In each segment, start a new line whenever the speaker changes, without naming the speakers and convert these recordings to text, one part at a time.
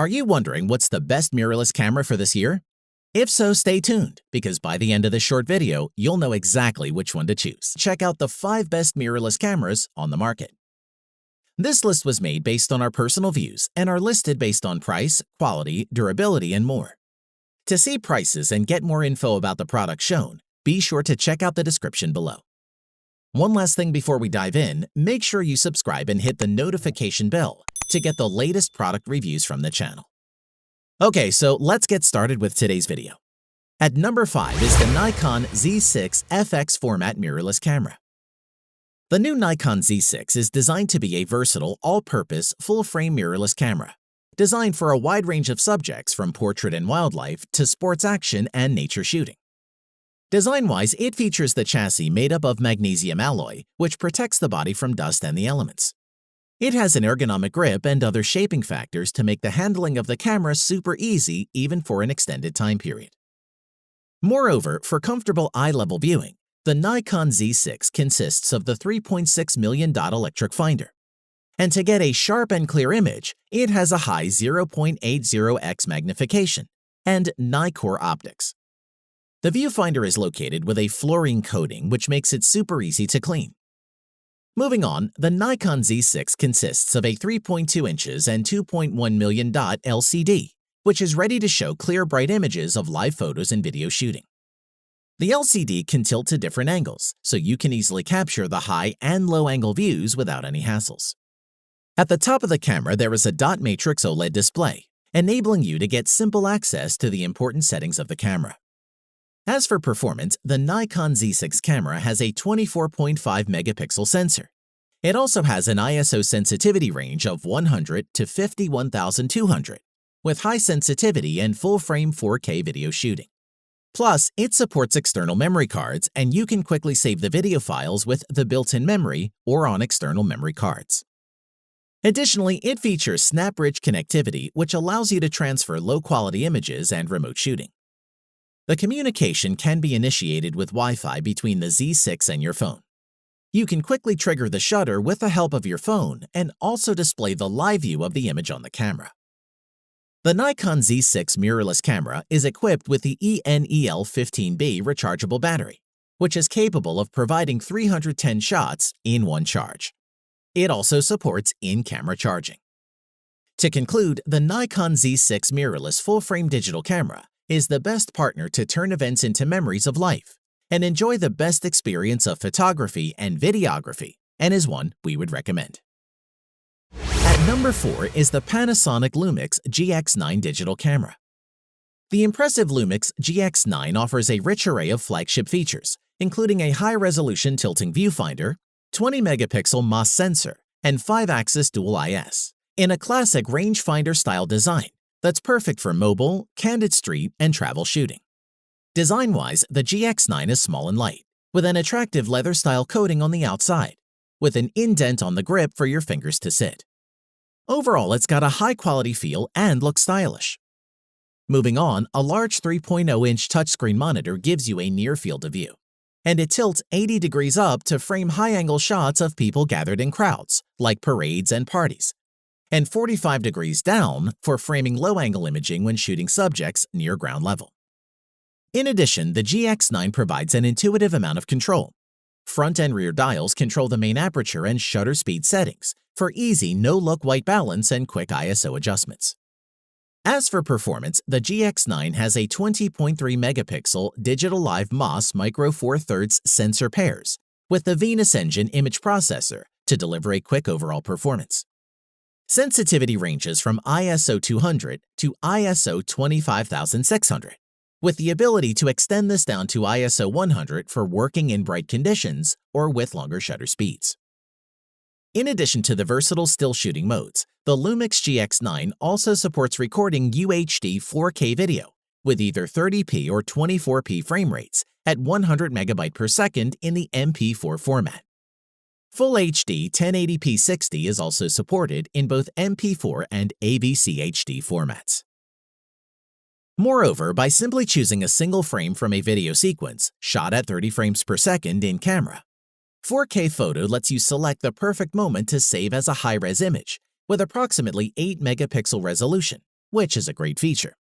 Are you wondering what's the best mirrorless camera for this year? If so, stay tuned, because by the end of this short video, you'll know exactly which one to choose. Check out the 5 best mirrorless cameras on the market. This list was made based on our personal views and are listed based on price, quality, durability, and more. To see prices and get more info about the product shown, be sure to check out the description below. One last thing before we dive in, make sure you subscribe and hit the notification bell to get the latest product reviews from the channel. Okay, so let's get started with today's video. At number 5 is the Nikon Z6 FX format mirrorless camera. The new Nikon Z6 is designed to be a versatile, all-purpose, full-frame mirrorless camera, designed for a wide range of subjects from portrait and wildlife to sports action and nature shooting. Design-wise, it features the chassis made up of magnesium alloy, which protects the body from dust and the elements. It has an ergonomic grip and other shaping factors to make the handling of the camera super easy even for an extended time period. Moreover, for comfortable eye-level viewing, the Nikon Z6 consists of the 3.6 million dot electric finder. And to get a sharp and clear image, it has a high 0.80x magnification and Nikkor optics. The viewfinder is located with a fluorine coating which makes it super easy to clean. Moving on, the Nikon Z6 consists of a 3.2 inches and 2.1 million dot LCD, which is ready to show clear, bright images of live photos and video shooting. The LCD can tilt to different angles, so you can easily capture the high and low angle views without any hassles. At the top of the camera, there is a dot matrix OLED display, enabling you to get simple access to the important settings of the camera. As for performance, the Nikon Z6 camera has a 24.5 megapixel sensor. It also has an ISO sensitivity range of 100 to 51,200, with high sensitivity and full-frame 4K video shooting. Plus, it supports external memory cards, and you can quickly save the video files with the built-in memory or on external memory cards. Additionally, it features snap-rich connectivity, which allows you to transfer low-quality images and remote shooting. The communication can be initiated with Wi-Fi between the Z6 and your phone. You can quickly trigger the shutter with the help of your phone and also display the live view of the image on the camera. The Nikon Z6 mirrorless camera is equipped with the ENEL15B rechargeable battery, which is capable of providing 310 shots in one charge. It also supports in-camera charging. To conclude, the Nikon Z6 mirrorless full-frame digital camera is the best partner to turn events into memories of life and enjoy the best experience of photography and videography, and is one we would recommend. At number 4 is the Panasonic Lumix GX9 digital camera. The impressive Lumix GX9 offers a rich array of flagship features, including a high-resolution tilting viewfinder, 20-megapixel MOS sensor, and 5-axis dual IS, in a classic rangefinder-style design that's perfect for mobile, candid street, and travel shooting. Design-wise, the GX9 is small and light, with an attractive leather-style coating on the outside, with an indent on the grip for your fingers to sit. Overall, it's got a high-quality feel and looks stylish. Moving on, a large 3.0-inch touchscreen monitor gives you a near field of view, and it tilts 80 degrees up to frame high-angle shots of people gathered in crowds, like parades and parties, and 45 degrees down for framing low-angle imaging when shooting subjects near ground level. In addition, the GX9 provides an intuitive amount of control. Front and rear dials control the main aperture and shutter speed settings for easy no-look white balance and quick ISO adjustments. As for performance, the GX9 has a 20.3 megapixel digital live MOS micro 4/3 sensor pairs with the Venus Engine image processor to deliver a quick overall performance. Sensitivity ranges from ISO 200 to ISO 25,600, with the ability to extend this down to ISO 100 for working in bright conditions or with longer shutter speeds. In addition to the versatile still shooting modes, the Lumix GX9 also supports recording UHD 4K video with either 30p or 24p frame rates at 100 megabyte per second in the MP4 format. Full HD 1080p 60 is also supported in both MP4 and AVC HD formats. Moreover, by simply choosing a single frame from a video sequence shot at 30 frames per second in camera, 4K Photo lets you select the perfect moment to save as a high-res image with approximately 8 megapixel resolution which is a great feature.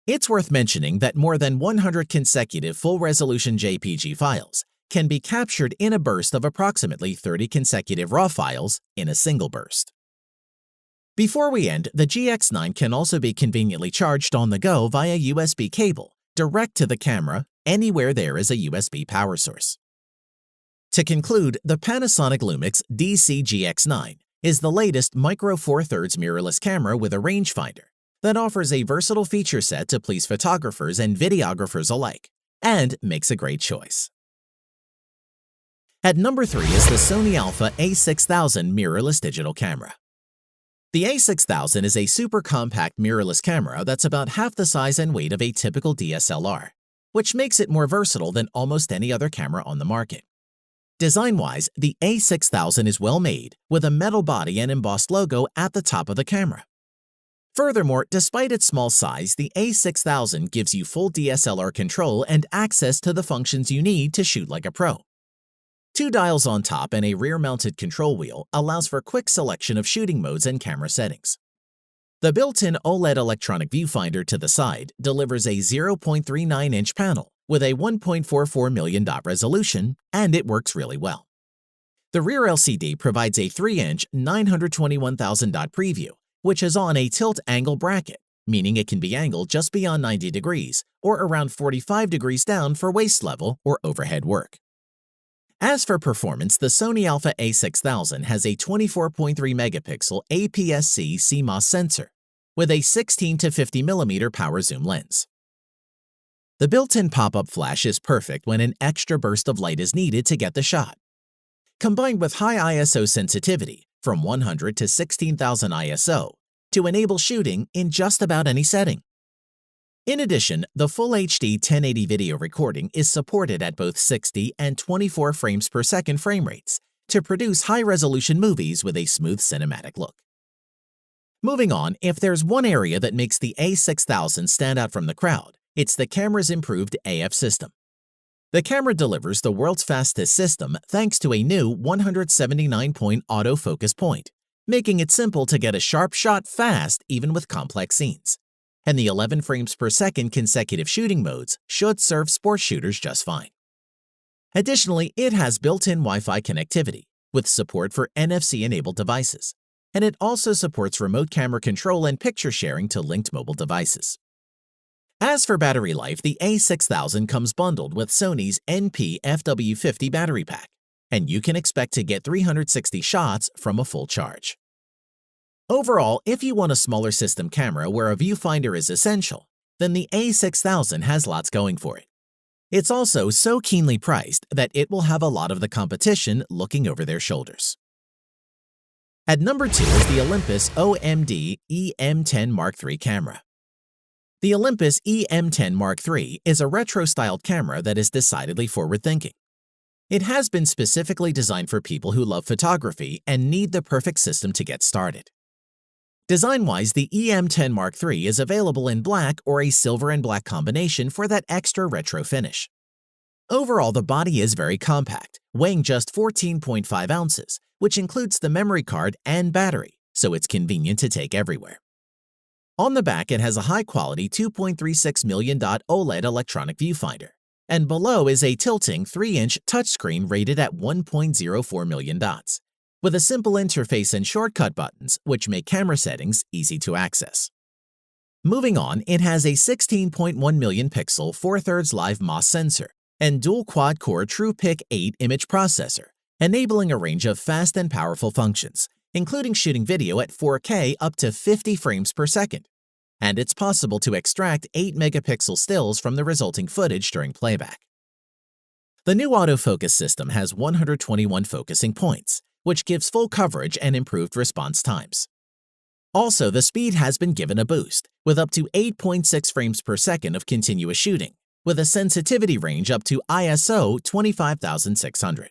It's worth mentioning that more than 100 consecutive full-resolution JPG files can be captured in a burst of approximately 30 consecutive RAW files in a single burst. Before we end, the GX9 can also be conveniently charged on the go via USB cable, direct to the camera, anywhere there is a USB power source. To conclude, the Panasonic Lumix DC-GX9 is the latest Micro Four Thirds mirrorless camera with a rangefinder that offers a versatile feature set to please photographers and videographers alike, and makes a great choice. At number 3 is the Sony Alpha A6000 mirrorless digital camera. The A6000 is a super compact mirrorless camera that's about half the size and weight of a typical DSLR, which makes it more versatile than almost any other camera on the market. Design-wise, the A6000 is well made, with a metal body and embossed logo at the top of the camera. Furthermore, despite its small size, the A6000 gives you full DSLR control and access to the functions you need to shoot like a pro. 2 dials on top and a rear-mounted control wheel allows for quick selection of shooting modes and camera settings. The built-in OLED electronic viewfinder to the side delivers a 0.39-inch panel with a 1.44 million dot resolution, and it works really well. The rear LCD provides a 3-inch 921,000 dot preview, which is on a tilt angle bracket, meaning it can be angled just beyond 90 degrees or around 45 degrees down for waist level or overhead work. As for performance, the Sony Alpha A6000 has a 24.3 megapixel APS-C CMOS sensor with a 16 to 50 mm power zoom lens. The built-in pop-up flash is perfect when an extra burst of light is needed to get the shot. Combined with high ISO sensitivity from 100 to 16,000 ISO to enable shooting in just about any setting. In addition, the Full HD 1080 video recording is supported at both 60 and 24 frames per second frame rates to produce high-resolution movies with a smooth cinematic look. Moving on, if there's one area that makes the A6000 stand out from the crowd, it's the camera's improved AF system. The camera delivers the world's fastest system thanks to a new 179-point autofocus point, making it simple to get a sharp shot fast even with complex scenes. And the 11 frames per second consecutive shooting modes should serve sports shooters just fine. Additionally, it has built-in Wi-Fi connectivity with support for NFC-enabled devices, and it also supports remote camera control and picture sharing to linked mobile devices. As for battery life, the A6000 comes bundled with Sony's NP-FW50 battery pack, and you can expect to get 360 shots from a full charge. Overall, if you want a smaller system camera where a viewfinder is essential, then the A6000 has lots going for it. It's also so keenly priced that it will have a lot of the competition looking over their shoulders. At number 2 is the Olympus OMD EM10 Mark III camera. The Olympus EM10 Mark III is a retro-styled camera that is decidedly forward-thinking. It has been specifically designed for people who love photography and need the perfect system to get started. Design-wise, the EM10 Mark III is available in black or a silver and black combination for that extra retro finish. Overall, the body is very compact, weighing just 14.5 ounces, which includes the memory card and battery, so it's convenient to take everywhere. On the back, it has a high-quality 2.36 million dot OLED electronic viewfinder, and below is a tilting 3-inch touchscreen rated at 1.04 million dots, with a simple interface and shortcut buttons which make camera settings easy to access. Moving on, it has a 16.1 million pixel 4/3 live MOS sensor and dual quad-core TruePic 8 image processor, enabling a range of fast and powerful functions, including shooting video at 4K up to 50 frames per second. And it's possible to extract 8 megapixel stills from the resulting footage during playback. The new autofocus system has 121 focusing points, which gives full coverage and improved response times. Also, the speed has been given a boost, with up to 8.6 frames per second of continuous shooting, with a sensitivity range up to ISO 25600.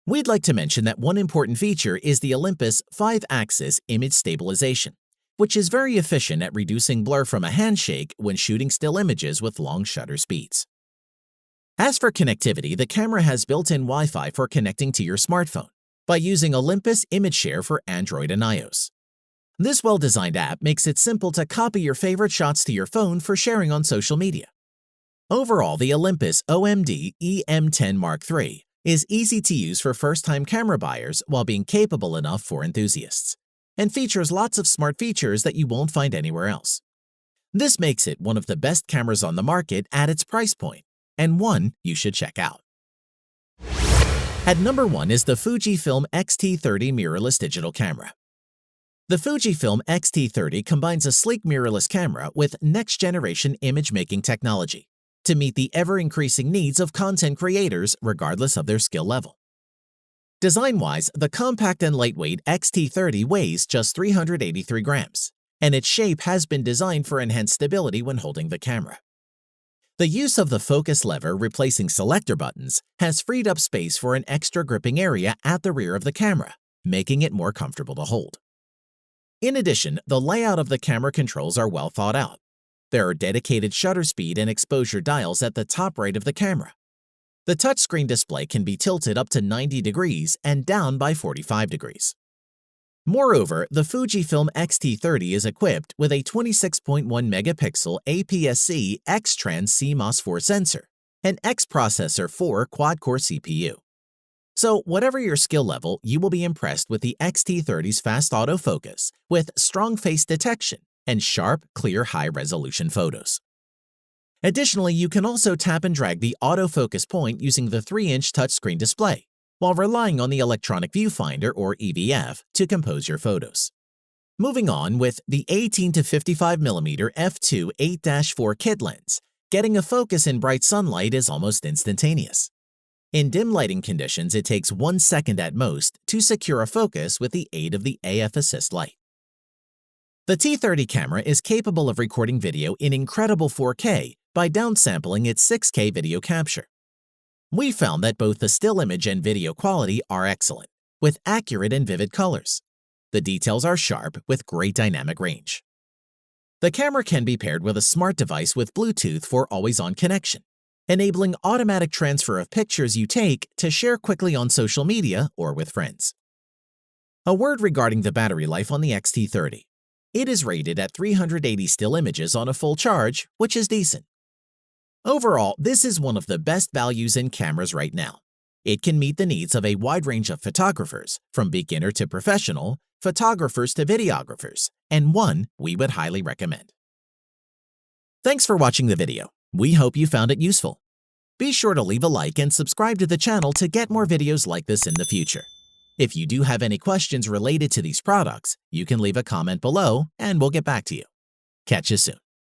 We'd like to mention that one important feature is the Olympus 5-axis image stabilization, which is very efficient at reducing blur from a handshake when shooting still images with long shutter speeds. As for connectivity, the camera has built-in Wi-Fi for connecting to your smartphone by using Olympus Image Share for Android and iOS. This well-designed app makes it simple to copy your favorite shots to your phone for sharing on social media. Overall, the Olympus OMD EM10 Mark III is easy to use for first-time camera buyers while being capable enough for enthusiasts, and features lots of smart features that you won't find anywhere else. This makes it one of the best cameras on the market at its price point, and one you should check out. At number 1 is the Fujifilm X-T30 mirrorless digital camera. The Fujifilm X-T30 combines a sleek mirrorless camera with next-generation image-making technology to meet the ever-increasing needs of content creators regardless of their skill level. Design-wise, the compact and lightweight X-T30 weighs just 383 grams, and its shape has been designed for enhanced stability when holding the camera. The use of the focus lever replacing selector buttons has freed up space for an extra gripping area at the rear of the camera, making it more comfortable to hold. In addition, the layout of the camera controls are well thought out. There are dedicated shutter speed and exposure dials at the top right of the camera. The touchscreen display can be tilted up to 90 degrees and down by 45 degrees. Moreover, the Fujifilm X-T30 is equipped with a 26.1 megapixel APS-C X-Trans CMOS 4 sensor and X-Processor 4 quad-core CPU. So, whatever your skill level, you will be impressed with the X-T30's fast autofocus with strong face detection and sharp, clear, high-resolution photos. Additionally, you can also tap and drag the autofocus point using the 3-inch touchscreen display, while relying on the electronic viewfinder or EVF to compose your photos. Moving on with the 18 to 55mm f2 8-4 kit lens, getting a focus in bright sunlight is almost instantaneous. In dim lighting conditions, it takes 1 second at most to secure a focus with the aid of the AF Assist light. The T30 camera is capable of recording video in incredible 4K by downsampling its 6K video capture. We found that both the still image and video quality are excellent, with accurate and vivid colors. The details are sharp with great dynamic range. The camera can be paired with a smart device with Bluetooth for always-on connection, enabling automatic transfer of pictures you take to share quickly on social media or with friends. A word regarding the battery life on the X-T30. It is rated at 380 still images on a full charge, which is decent. Overall, this is one of the best values in cameras right now. It can meet the needs of a wide range of photographers, from beginner to professional, photographers to videographers, and one we would highly recommend. Thanks for watching the video. We hope you found it useful. Be sure to leave a like and subscribe to the channel to get more videos like this in the future. If you do have any questions related to these products, you can leave a comment below and we'll get back to you. Catch you soon.